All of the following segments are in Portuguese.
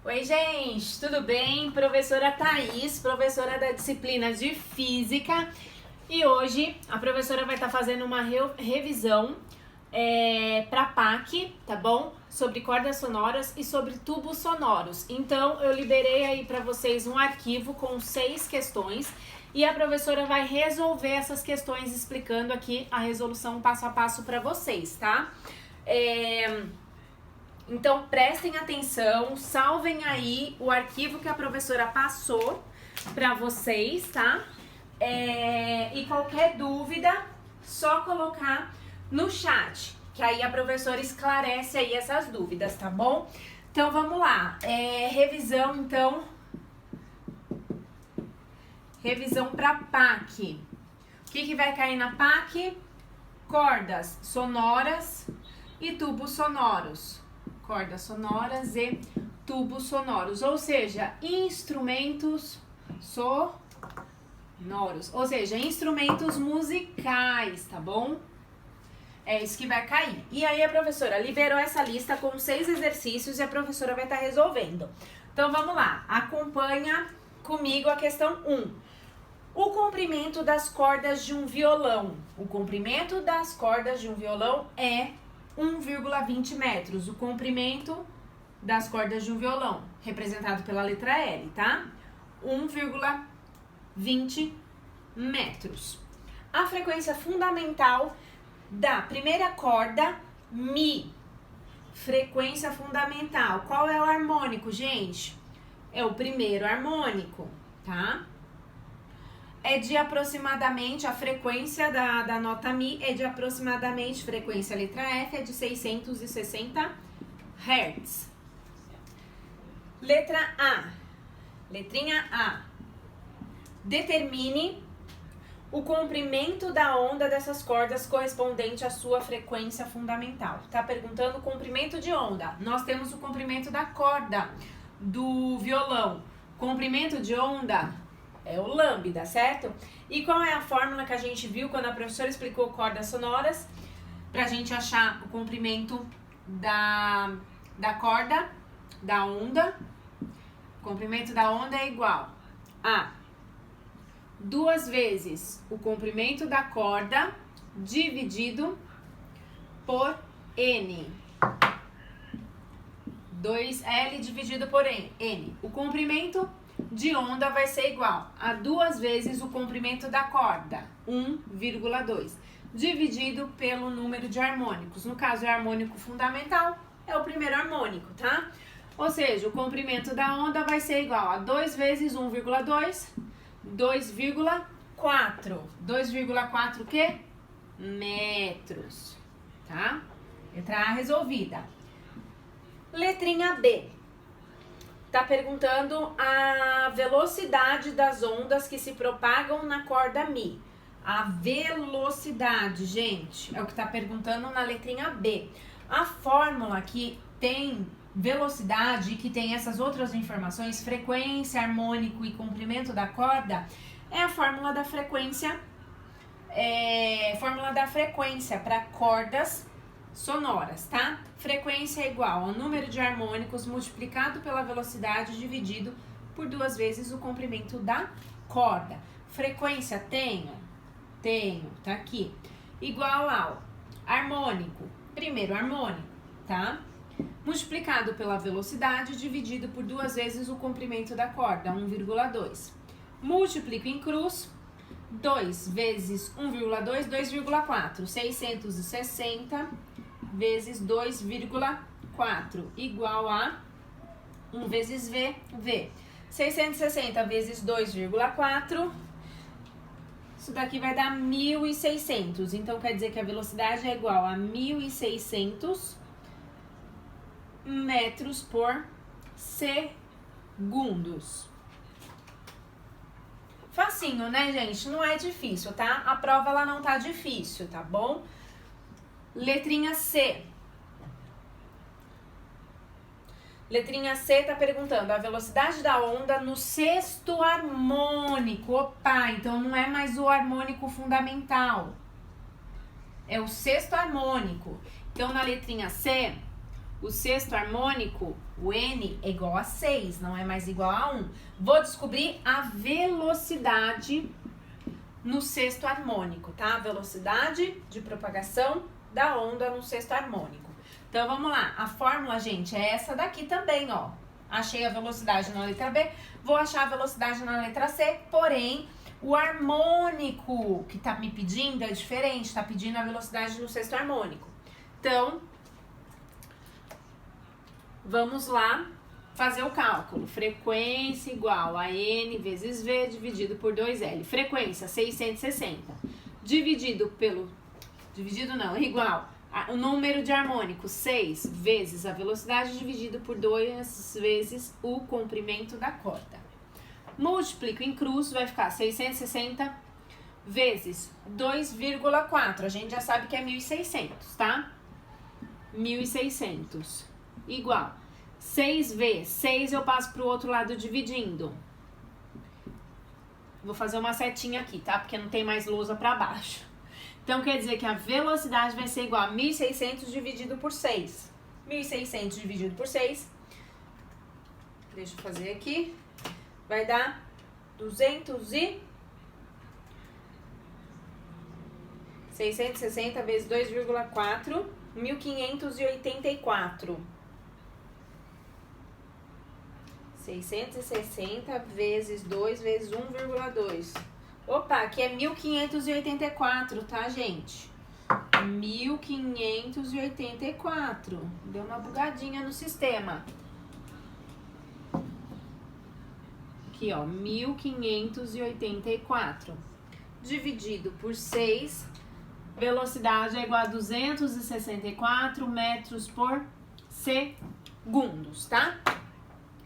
Oi, gente, tudo bem? Professora Thaís, professora da disciplina de Física. E hoje a professora vai estar fazendo uma revisão para PAC, tá bom? Sobre cordas sonoras e sobre tubos sonoros. Então, eu liberei aí para vocês um arquivo com 6 questões e a professora vai resolver essas questões explicando aqui a resolução passo a passo para vocês, tá? Então, prestem atenção, salvem aí o arquivo que a professora passou para vocês, tá? E qualquer dúvida, só colocar no chat, que aí a professora esclarece aí essas dúvidas, tá bom? Então, vamos lá. Revisão, então. Revisão para PAC. O que vai cair na PAC? Cordas sonoras e tubos sonoros. Cordas sonoras e tubos sonoros, ou seja, instrumentos sonoros, ou seja, instrumentos musicais, tá bom? É isso que vai cair. E aí a professora liberou essa lista com 6 exercícios e a professora vai estar resolvendo. Então vamos lá, acompanha comigo a questão 1. O comprimento das cordas de um violão. O comprimento das cordas de um violão é 1,20 metros, o comprimento das cordas de um violão, representado pela letra L, tá? 1,20 metros. A frequência fundamental da primeira corda, Mi. Frequência fundamental. Qual é o harmônico, gente? É o primeiro harmônico, tá? É de aproximadamente, a frequência da nota Mi é de aproximadamente, frequência letra F é de 660 Hz. Letra A, letrinha A. Determine o comprimento da onda dessas cordas correspondente à sua frequência fundamental. Tá perguntando o comprimento de onda. Nós temos o comprimento da corda do violão. Comprimento de onda é o lambda, certo? E qual é a fórmula que a gente viu quando a professora explicou cordas sonoras? Pra gente achar o comprimento da corda, da onda. O comprimento da onda é igual a 2 vezes o comprimento da corda dividido por N. 2L dividido por N. O comprimento de onda vai ser igual a 2 vezes o comprimento da corda, 1,2, dividido pelo número de harmônicos. No caso, é harmônico fundamental, é o primeiro harmônico, tá? Ou seja, o comprimento da onda vai ser igual a 2 vezes 1,2, 2,4. 2,4 o quê? Metros, tá? Letra A resolvida. Letrinha B. Tá perguntando a velocidade das ondas que se propagam na corda Mi. A velocidade, gente, é o que tá perguntando na letrinha B. A fórmula que tem velocidade e que tem essas outras informações, frequência, harmônico e comprimento da corda, é a fórmula da frequência, para cordas sonoras, tá? Frequência é igual ao número de harmônicos multiplicado pela velocidade dividido por 2 vezes o comprimento da corda. Frequência tenho, tá aqui. Igual ao harmônico, primeiro harmônico, tá? Multiplicado pela velocidade dividido por 2 vezes o comprimento da corda, 1,2. Multiplico em cruz, 2 vezes 1,2, 2,4. 660 vezes 2,4 igual a 1 vezes V. 660 vezes 2,4, isso daqui vai dar 1.600. Então, quer dizer que a velocidade é igual a 1.600 metros por segundos. Facinho, né, gente? Não é difícil, tá? A prova, ela não tá difícil, tá bom? Letrinha C. Letrinha C tá perguntando a velocidade da onda no sexto harmônico. Opa, então não é mais o harmônico fundamental. É o sexto harmônico. Então, na letrinha C, o sexto harmônico, o N é igual a 6, não é mais igual a 1. Vou descobrir a velocidade no sexto harmônico, tá? A velocidade de propagação da onda no sexto harmônico. Então, vamos lá. A fórmula, gente, é essa daqui também, ó. Achei a velocidade na letra B, vou achar a velocidade na letra C, porém, o harmônico que tá me pedindo é diferente, tá pedindo a velocidade no sexto harmônico. Então, vamos lá fazer o cálculo. Frequência igual a N vezes V dividido por 2L. Frequência 660 dividido pelo... Dividido não, é igual o número de harmônicos 6 vezes a velocidade dividido por 2 vezes o comprimento da corda. Multiplico em cruz, vai ficar 660 vezes 2,4. A gente já sabe que é 1.600, tá? 1.600 igual 6 vezes 6 eu passo pro outro lado dividindo. Vou fazer uma setinha aqui, tá? Porque não tem mais lousa para baixo. Então, quer dizer que a velocidade vai ser igual a 1.600 dividido por 6. 1.600 dividido por 6. Deixa eu fazer aqui. Vai dar 660 vezes 2,4, 1.584. 660 vezes 2 vezes 1,2. Opa, aqui é 1.584, tá, gente? 1.584. Deu uma bugadinha no sistema. Aqui, ó, 1.584. Dividido por 6, velocidade é igual a 264 metros por segundos, tá?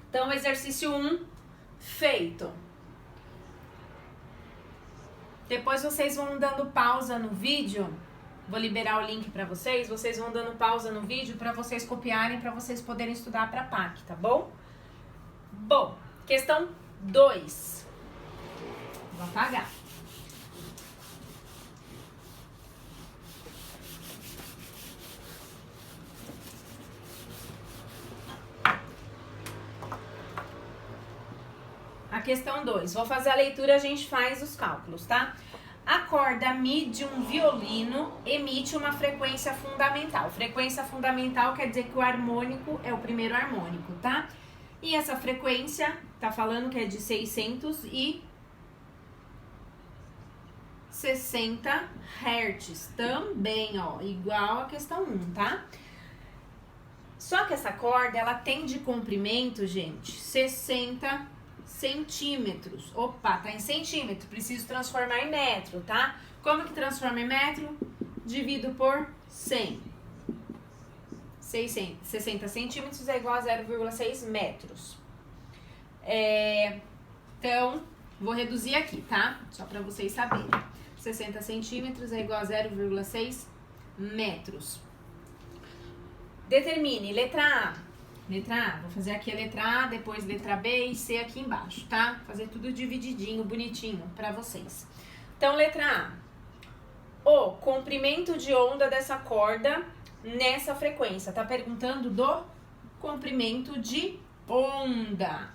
Então, exercício 1 feito. Depois vocês vão dando pausa no vídeo. Vou liberar o link para vocês. Vocês vão dando pausa no vídeo para vocês copiarem, para vocês poderem estudar para PAC, tá bom? Bom, questão 2. Vou apagar. A questão 2, vou fazer a leitura, a gente faz os cálculos, tá? A corda Mi de um violino emite uma frequência fundamental. Frequência fundamental quer dizer que o harmônico é o primeiro harmônico, tá? E essa frequência, tá falando que é de 660 Hz. Também, ó, igual a questão 1, tá? Só que essa corda, ela tem de comprimento, gente, 60 centímetros. Opa, tá em centímetro, preciso transformar em metro, tá? Como que transforma em metro? Divido por 100. 60 centímetros é igual a 0,6 metros. Então, vou reduzir aqui, tá? Só para vocês saberem. 60 centímetros é igual a 0,6 metros. Determine letra A. Letra A, vou fazer aqui a letra A, depois letra B e C aqui embaixo, tá? Fazer tudo divididinho, bonitinho pra vocês. Então, letra A. O comprimento de onda dessa corda nessa frequência. Tá perguntando do comprimento de onda.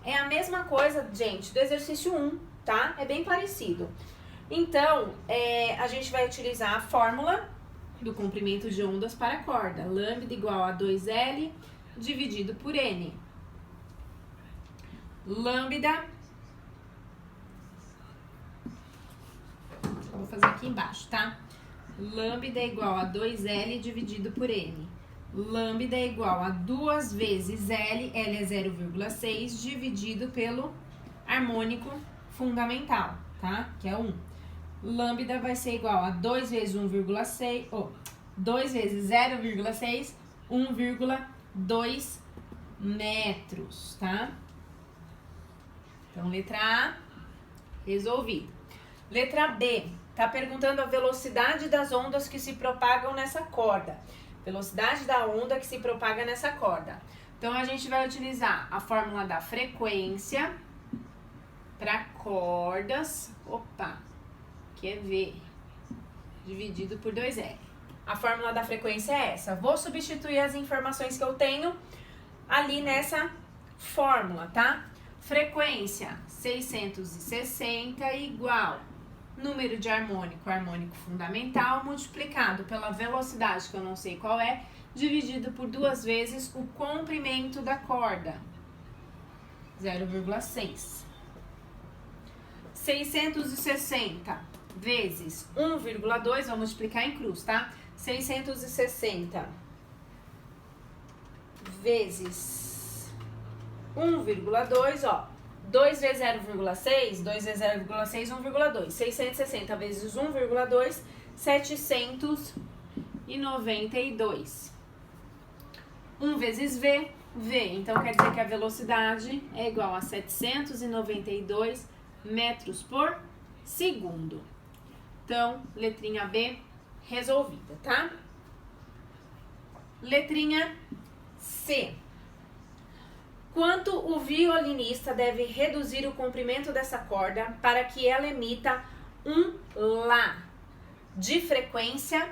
É a mesma coisa, gente, do exercício 1, tá? É bem parecido. Então, a gente vai utilizar a fórmula do comprimento de ondas para a corda. Lambda igual a 2L dividido por N. Lambda, vou fazer aqui embaixo, tá? Lambda é igual a 2L dividido por N. Lambda é igual a 2 vezes L, L é 0,6, dividido pelo harmônico fundamental, tá? Que é 1. Lambda vai ser igual a 2 vezes 1,6, 2 vezes 0,6, 1,2 metros, tá? Então, letra A, resolvido. Letra B, tá perguntando a velocidade das ondas que se propagam nessa corda. Velocidade da onda que se propaga nessa corda. Então, a gente vai utilizar a fórmula da frequência para cordas, que é V, dividido por 2L. A fórmula da frequência é essa. Vou substituir as informações que eu tenho ali nessa fórmula, tá? Frequência 660 igual número de harmônico, harmônico fundamental, multiplicado pela velocidade, que eu não sei qual é, dividido por 2 vezes o comprimento da corda, 0,6. 660 vezes 1,2, vamos multiplicar em cruz, tá? 660 vezes 1,2, ó. 2 vezes 0,6, 2 vezes 0,6, 1,2. 660 vezes 1,2, 792. 1 vezes V, V. Então, quer dizer que a velocidade é igual a 792 metros por segundo. Então, letrinha B resolvida, tá? Letrinha C. Quanto o violinista deve reduzir o comprimento dessa corda para que ela emita um Lá de frequência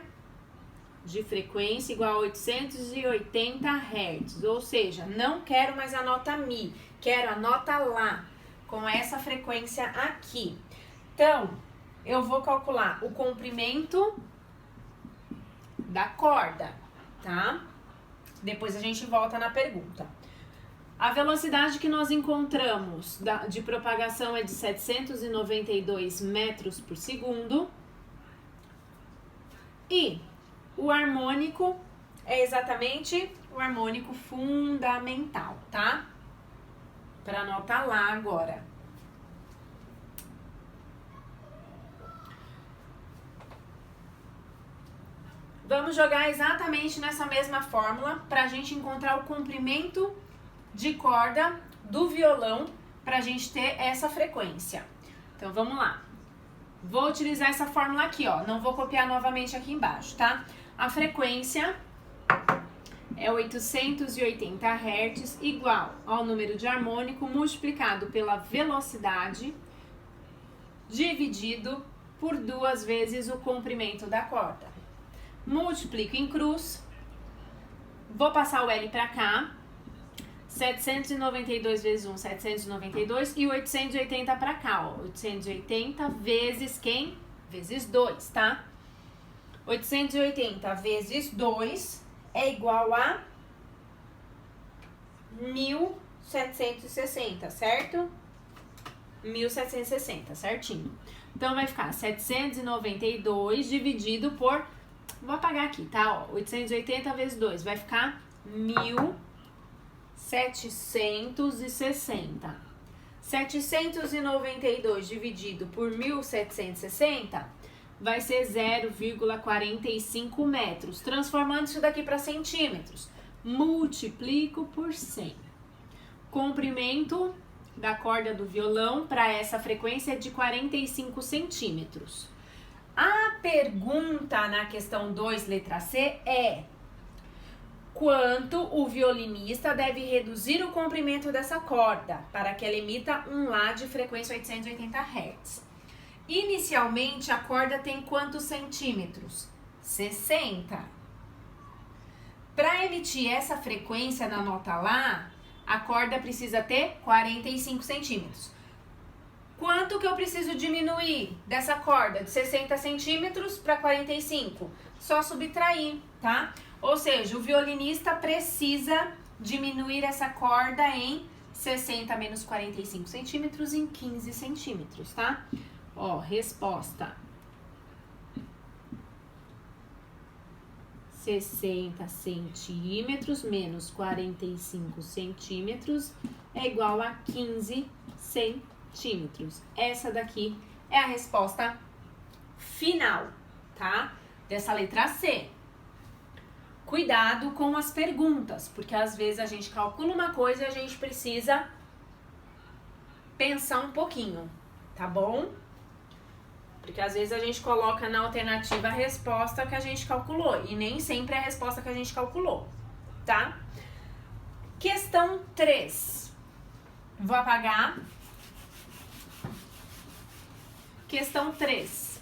igual a 880 Hz. Ou seja, não quero mais a nota Mi, quero a nota Lá, com essa frequência aqui. Então, eu vou calcular o comprimento da corda, tá? Depois a gente volta na pergunta. A velocidade que nós encontramos de propagação é de 792 metros por segundo. E o harmônico é exatamente o harmônico fundamental, tá? Para anotar lá agora. Vamos jogar exatamente nessa mesma fórmula para a gente encontrar o comprimento de corda do violão para a gente ter essa frequência. Então, vamos lá. Vou utilizar essa fórmula aqui, ó. Não vou copiar novamente aqui embaixo, tá? A frequência é 880 Hz igual ao número de harmônico multiplicado pela velocidade dividido por 2 vezes o comprimento da corda. Multiplico em cruz. Vou passar o L para cá. 792 vezes 1, 792 e 880 para cá, ó. 880 vezes quem? Vezes 2, tá? 880 vezes 2 é igual a 1760, certo? 1760, certinho. Então, vai ficar 792 dividido por... Vou apagar aqui, tá? Ó, 880 vezes 2 vai ficar 1760. 792 dividido por 1760 vai ser 0,45 metros. Transformando isso daqui para centímetros, multiplico por 100. Comprimento da corda do violão para essa frequência é de 45 centímetros. A pergunta na questão 2, letra C, é: quanto o violinista deve reduzir o comprimento dessa corda para que ela emita um Lá de frequência 880 Hz? Inicialmente, a corda tem quantos centímetros? 60. Para emitir essa frequência na nota Lá, a corda precisa ter 45 centímetros. Quanto que eu preciso diminuir dessa corda de 60 centímetros para 45? Só subtrair, tá? Ou seja, o violinista precisa diminuir essa corda em 60 menos 45 centímetros em 15 centímetros, tá? Ó, resposta. 60 centímetros menos 45 centímetros é igual a 15 centímetros. Essa daqui é a resposta final, tá? Dessa letra C. Cuidado com as perguntas, porque às vezes a gente calcula uma coisa e a gente precisa pensar um pouquinho, tá bom? Porque às vezes a gente coloca na alternativa a resposta que a gente calculou e nem sempre é a resposta que a gente calculou, tá? Questão 3. Vou apagar. Questão 3.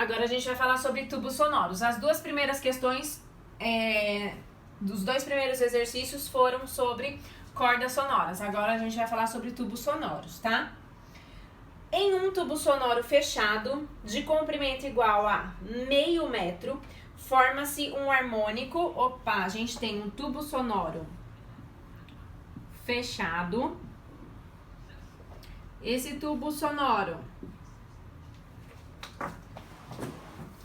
Agora a gente vai falar sobre tubos sonoros. As duas primeiras questões, dos dois primeiros exercícios foram sobre cordas sonoras. Agora a gente vai falar sobre tubos sonoros, tá? Em um tubo sonoro fechado, de comprimento igual a meio metro, forma-se um harmônico. Opa, a gente tem um tubo sonoro fechado. Esse tubo sonoro...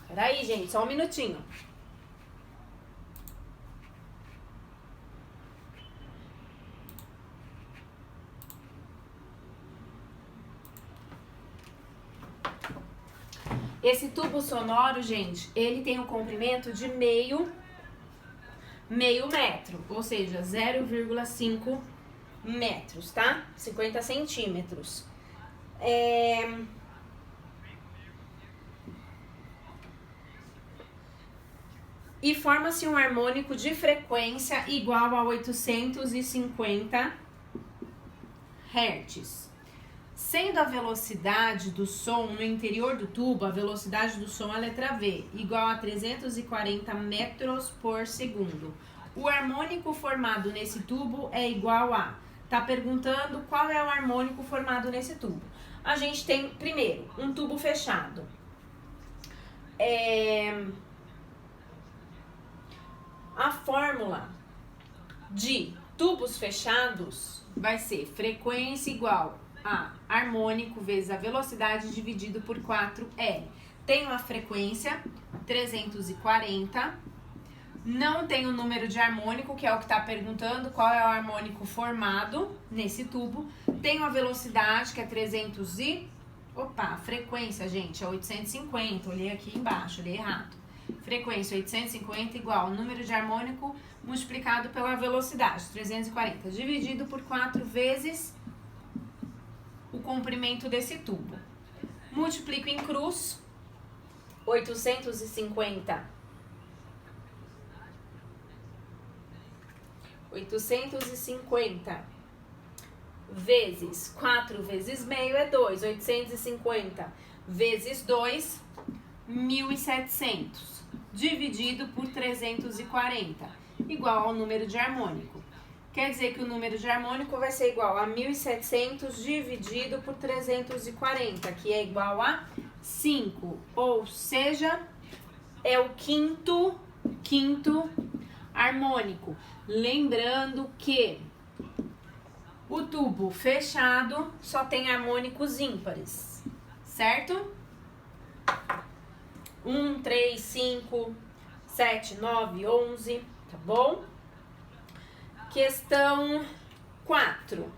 Peraí, gente, só um minutinho. Esse tubo sonoro, gente, ele tem um comprimento de meio metro, ou seja, 0,5 metros, tá? 50 centímetros. E forma-se um harmônico de frequência igual a 850 Hz. Sendo a velocidade do som no interior do tubo, a velocidade do som, a letra V, igual a 340 metros por segundo. O harmônico formado nesse tubo é igual a... Tá perguntando qual é o harmônico formado nesse tubo. A gente tem, primeiro, um tubo fechado. A fórmula de tubos fechados vai ser frequência igual a harmônico vezes a velocidade dividido por 4L. Tem uma frequência, 340. Não tem o número de harmônico, que é o que está perguntando, qual é o harmônico formado nesse tubo. Tem uma velocidade, que é 300 e... Opa, a frequência, gente, é 850. Olhei aqui embaixo, olhei errado. Frequência 850 igual ao número de harmônico multiplicado pela velocidade, 340, dividido por 4 vezes o comprimento desse tubo. Multiplico em cruz, 850 vezes 4 vezes meio é 2, 850 vezes 2, 1.700, dividido por 340, igual ao número de harmônico. Quer dizer que o número de harmônico vai ser igual a 1.700 dividido por 340, que é igual a 5, ou seja, é o quinto harmônico. Lembrando que o tubo fechado só tem harmônicos ímpares, certo? 1, 3, 5, 7, 9, 11, tá bom? Questão 4.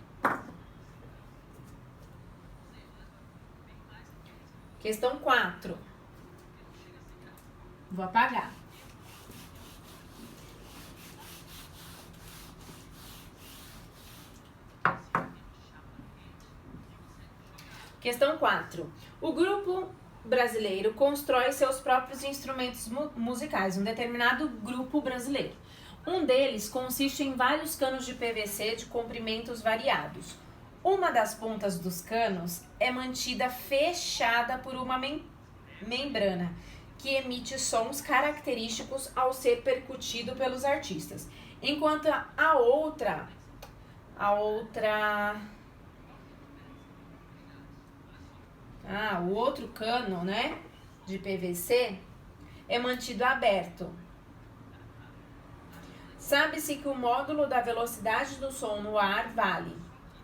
Questão 4. Vou apagar. Questão 4. O grupo brasileiro constrói seus próprios instrumentos musicais, um determinado grupo brasileiro. Um deles consiste em vários canos de PVC de comprimentos variados. Uma das pontas dos canos é mantida fechada por uma membrana que emite sons característicos ao ser percutido pelos artistas, enquanto o outro cano, né, de PVC é mantido aberto. Sabe-se que o módulo da velocidade do som no ar vale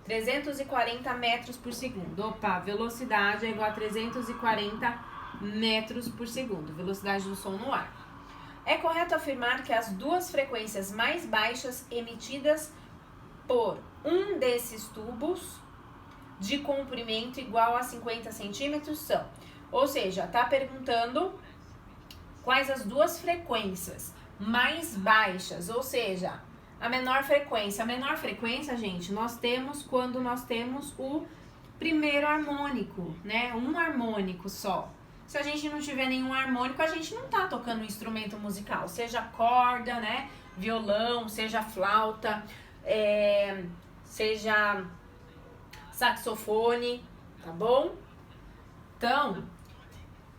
340 metros por segundo. Opa, velocidade é igual a 340 metros por segundo, velocidade do som no ar. É correto afirmar que as duas frequências mais baixas emitidas por um desses tubos de comprimento igual a 50 centímetros são. Ou seja, está perguntando quais as duas frequências mais baixas, ou seja, a menor frequência. A menor frequência, gente, nós temos quando nós temos o primeiro harmônico, né? Um harmônico só. Se a gente não tiver nenhum harmônico, a gente não tá tocando um instrumento musical, seja corda, né? Violão, seja flauta, seja saxofone, tá bom? Então,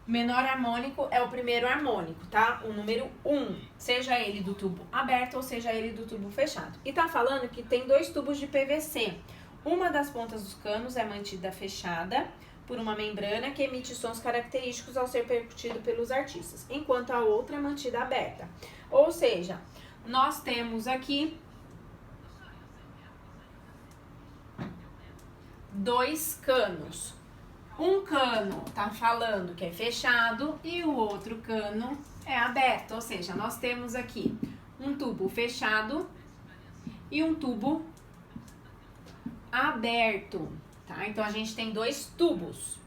Menor harmônico é o primeiro harmônico, tá? O número 1, seja ele do tubo aberto ou seja ele do tubo fechado. E tá falando que tem 2 tubos de PVC. Uma das pontas dos canos é mantida fechada por uma membrana que emite sons característicos ao ser percutido pelos artistas, enquanto a outra é mantida aberta. Ou seja, nós temos aqui 2 canos. Um cano tá falando que é fechado e o outro cano é aberto, ou seja, nós temos aqui um tubo fechado e um tubo aberto, tá? Então a gente tem 2 tubos.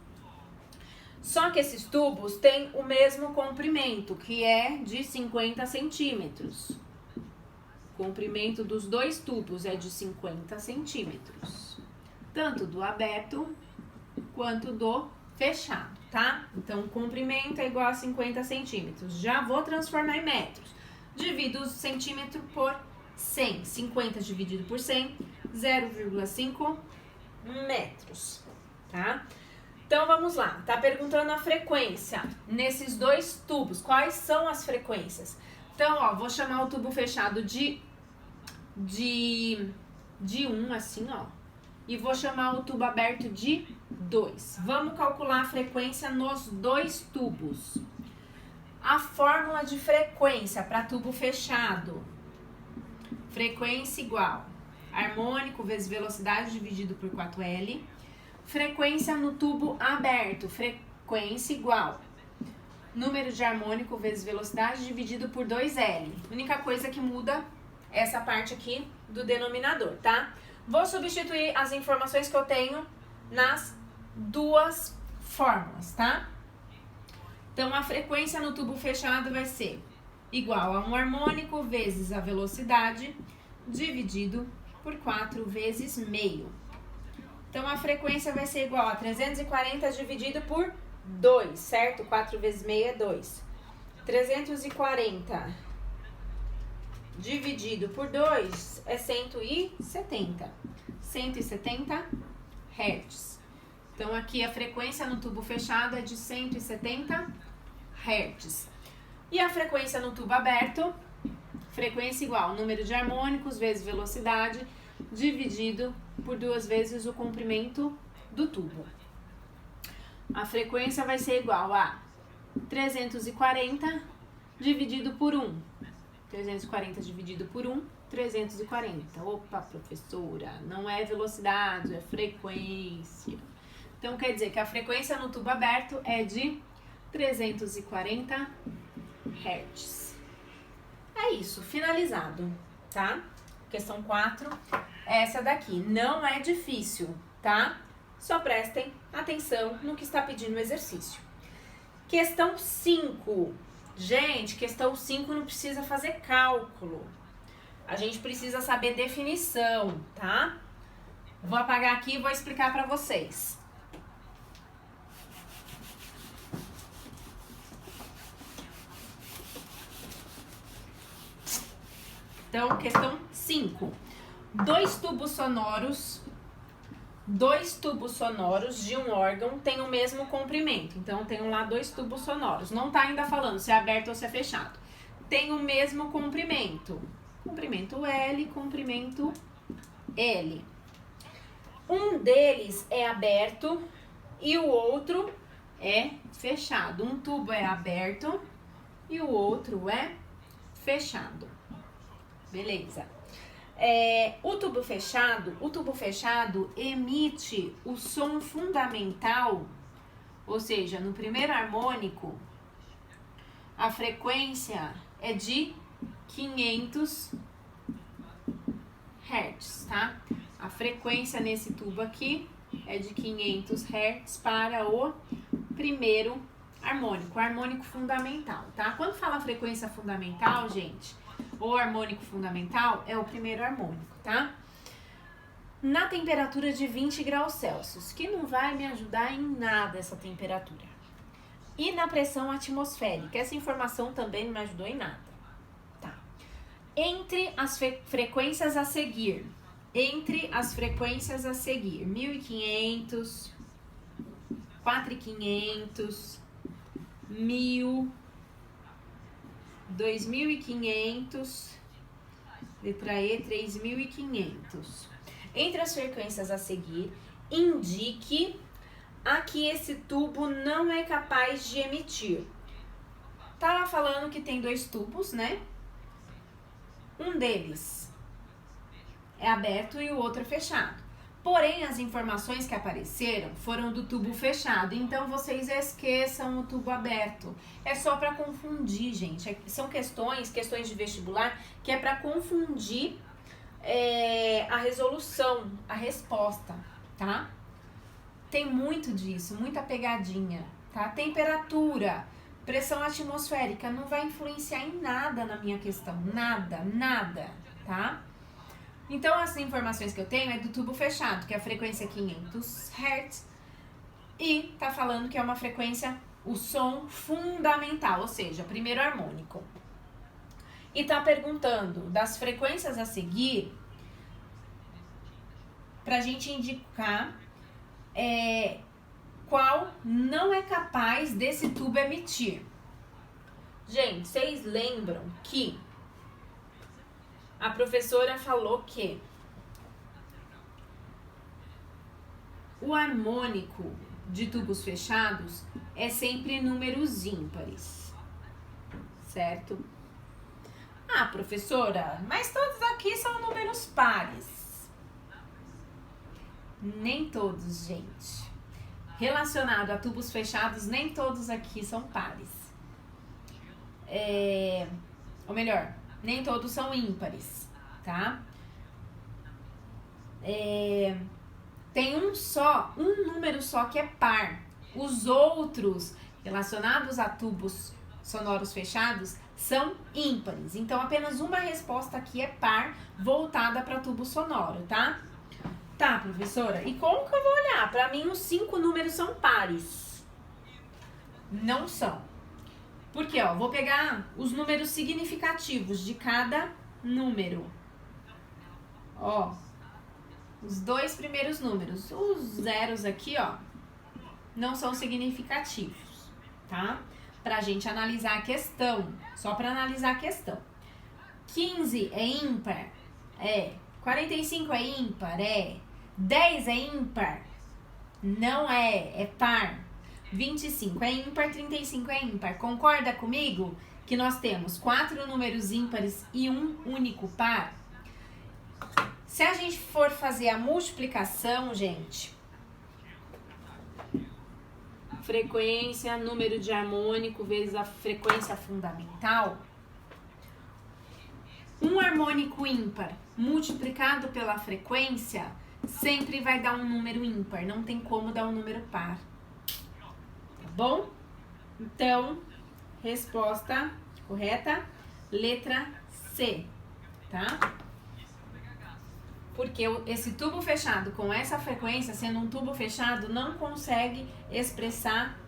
Só que esses tubos têm o mesmo comprimento, que é de 50 centímetros. O comprimento dos 2 tubos é de 50 centímetros. Tanto do aberto quanto do fechado, tá? Então, o comprimento é igual a 50 centímetros. Já vou transformar em metros. Divido o centímetro por 100. 50 dividido por 100, 0,5 metros, tá? Então, vamos lá. Tá perguntando a frequência nesses 2 tubos. Quais são as frequências? Então, ó, vou chamar o tubo fechado de 1, assim, ó. E vou chamar o tubo aberto de 2. Vamos calcular a frequência nos 2 tubos. A fórmula de frequência para tubo fechado. Frequência igual harmônico vezes velocidade dividido por 4L. Frequência no tubo aberto. Frequência igual número de harmônico vezes velocidade dividido por 2L. Única coisa que muda é essa parte aqui do denominador, tá? Vou substituir as informações que eu tenho nas 2 fórmulas, tá? Então, a frequência no tubo fechado vai ser igual a um harmônico vezes a velocidade dividido por 4 vezes meio. Então, a frequência vai ser igual a 340 dividido por 2, certo? 4 vezes meio é 2. 340 dividido por 2 é 170. 170 Hz. Então, aqui a frequência no tubo fechado é de 170 Hz. E a frequência no tubo aberto, frequência igual número de harmônicos vezes velocidade dividido por 2 vezes o comprimento do tubo. A frequência vai ser igual a 340 dividido por 1. 340 dividido por 1, 340. Opa, professora, não é velocidade, é frequência. Então, quer dizer que a frequência no tubo aberto é de 340 Hz. É isso, finalizado, tá? Questão 4, essa daqui. Não é difícil, tá? Só prestem atenção no que está pedindo o exercício. Questão 5. Gente, questão 5 não precisa fazer cálculo. A gente precisa saber definição, tá? Vou apagar aqui e vou explicar para vocês. Então, questão 5. 2 tubos sonoros de um órgão têm o mesmo comprimento. Então, tenho lá 2 tubos sonoros. Não tá ainda falando se é aberto ou se é fechado. Tem o mesmo comprimento. Comprimento L, comprimento L. Um deles é aberto e o outro é fechado. Um tubo é aberto e o outro é fechado. Beleza. O tubo fechado emite o som fundamental, ou seja, no primeiro harmônico, a frequência é de 500 Hz, tá? A frequência nesse tubo aqui é de 500 Hz para o primeiro harmônico, harmônico fundamental, tá? Quando fala frequência fundamental, gente, o harmônico fundamental é o primeiro harmônico, tá? Na temperatura de 20 graus Celsius, que não vai me ajudar em nada essa temperatura. E na pressão atmosférica, essa informação também não me ajudou em nada, tá? Entre as frequências a seguir, 1500, 4500, 1000, 2500, letra E, 3500. Entre as frequências a seguir, indique a que esse tubo não é capaz de emitir. Tava falando que tem 2 tubos, né? Um deles é aberto e o outro é fechado. Porém, as informações que apareceram foram do tubo fechado, então vocês esqueçam o tubo aberto. É só para confundir, gente. São questões de vestibular, que é para confundir a resolução, a resposta, tá? Tem muito disso, muita pegadinha, tá? Temperatura, pressão atmosférica não vai influenciar em nada na minha questão, nada, tá? Então, as informações que eu tenho é do tubo fechado, que é a frequência 500 Hz, e tá falando que é uma frequência, o som fundamental, ou seja, primeiro harmônico. E tá perguntando das frequências a seguir, pra gente indicar qual não é capaz desse tubo emitir. Gente, vocês lembram que a professora falou que o harmônico de tubos fechados é sempre números ímpares, certo? Ah, professora, mas todos aqui são números pares. Nem todos, gente. Relacionado a tubos fechados, nem todos aqui são pares. Ou melhor, nem todos são ímpares, tá? Tem um número só que é par. Os outros relacionados a tubos sonoros fechados são ímpares. Então, apenas uma resposta aqui é par, voltada para tubo sonoro, tá? Tá, professora, e como que eu vou olhar? Para mim, os 5 números são pares. Não são. Porque, ó, vou pegar os números significativos de cada número. Ó, os 2 primeiros números. Os zeros aqui, ó, não são significativos, tá? Pra gente analisar a questão. Só pra analisar a questão. 15 é ímpar? É. 45 é ímpar? É. 10 é ímpar? Não é, é par. 25 é ímpar, 35 é ímpar. Concorda comigo que nós temos 4 números ímpares e um único par? Se a gente for fazer a multiplicação, gente, frequência, número de harmônico vezes a frequência fundamental, um harmônico ímpar multiplicado pela frequência sempre vai dar um número ímpar, não tem como dar um número par. Tá bom? Então, resposta correta, letra C, tá? Porque esse tubo fechado com essa frequência, sendo um tubo fechado, não consegue expressar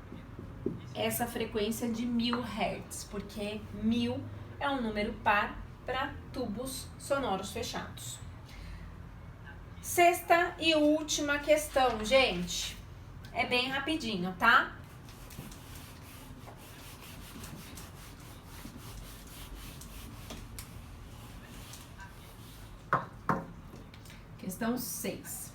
essa frequência de 1000 Hz, porque 1000 é um número par para tubos sonoros fechados. Sexta e última questão, gente. É bem rapidinho, tá? Questão 6.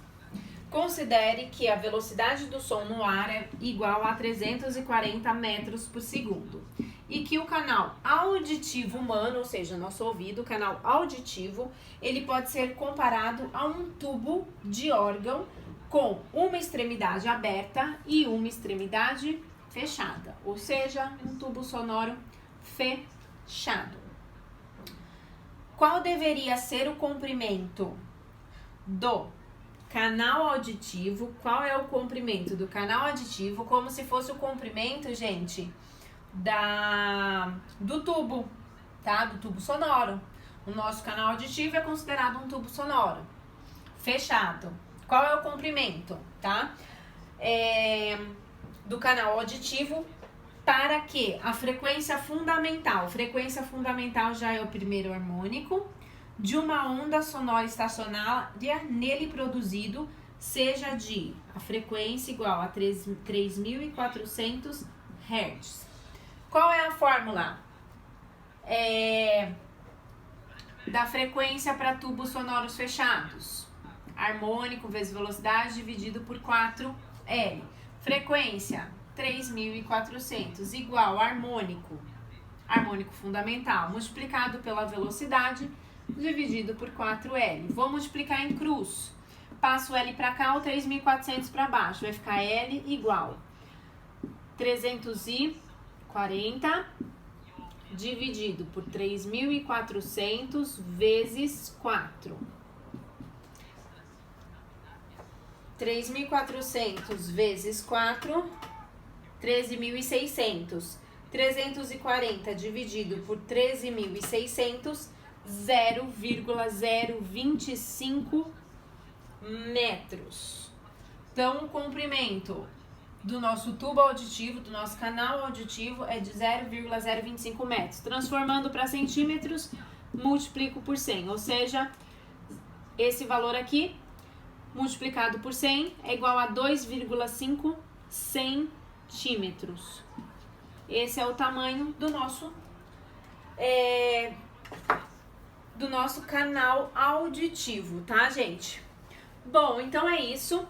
Considere que a velocidade do som no ar é igual a 340 metros por segundo e que o canal auditivo humano, ou seja, nosso ouvido, o canal auditivo, ele pode ser comparado a um tubo de órgão com uma extremidade aberta e uma extremidade fechada, ou seja, um tubo sonoro fechado. Qual deveria ser o comprimento do canal auditivo? Qual é o comprimento do canal auditivo? Como se fosse o comprimento, gente, do tubo, tá? Do tubo sonoro. O nosso canal auditivo é considerado um tubo sonoro fechado. Qual é o comprimento, tá? Do canal auditivo para que a frequência fundamental já é o primeiro harmônico, de uma onda sonora estacionária nele produzido seja de a frequência igual a 3.400 Hz. Qual é a fórmula da frequência para tubos sonoros fechados? Harmônico vezes velocidade dividido por 4L. Frequência 3.400 igual harmônico fundamental multiplicado pela velocidade dividido por 4L. Vou multiplicar em cruz. Passo o L para cá, o 3.400 para baixo. Vai ficar L igual 340 dividido por 3.400 vezes 4. 3.400 vezes 4, 13.600. 340 dividido por 13.600, 0,025 metros. Então, o comprimento do nosso tubo auditivo, do nosso canal auditivo, é de 0,025 metros. Transformando para centímetros, multiplico por 100, ou seja, esse valor aqui, multiplicado por 100, é igual a 2,5 centímetros. Esse é o tamanho do nosso canal auditivo, tá, gente? Bom, então é isso.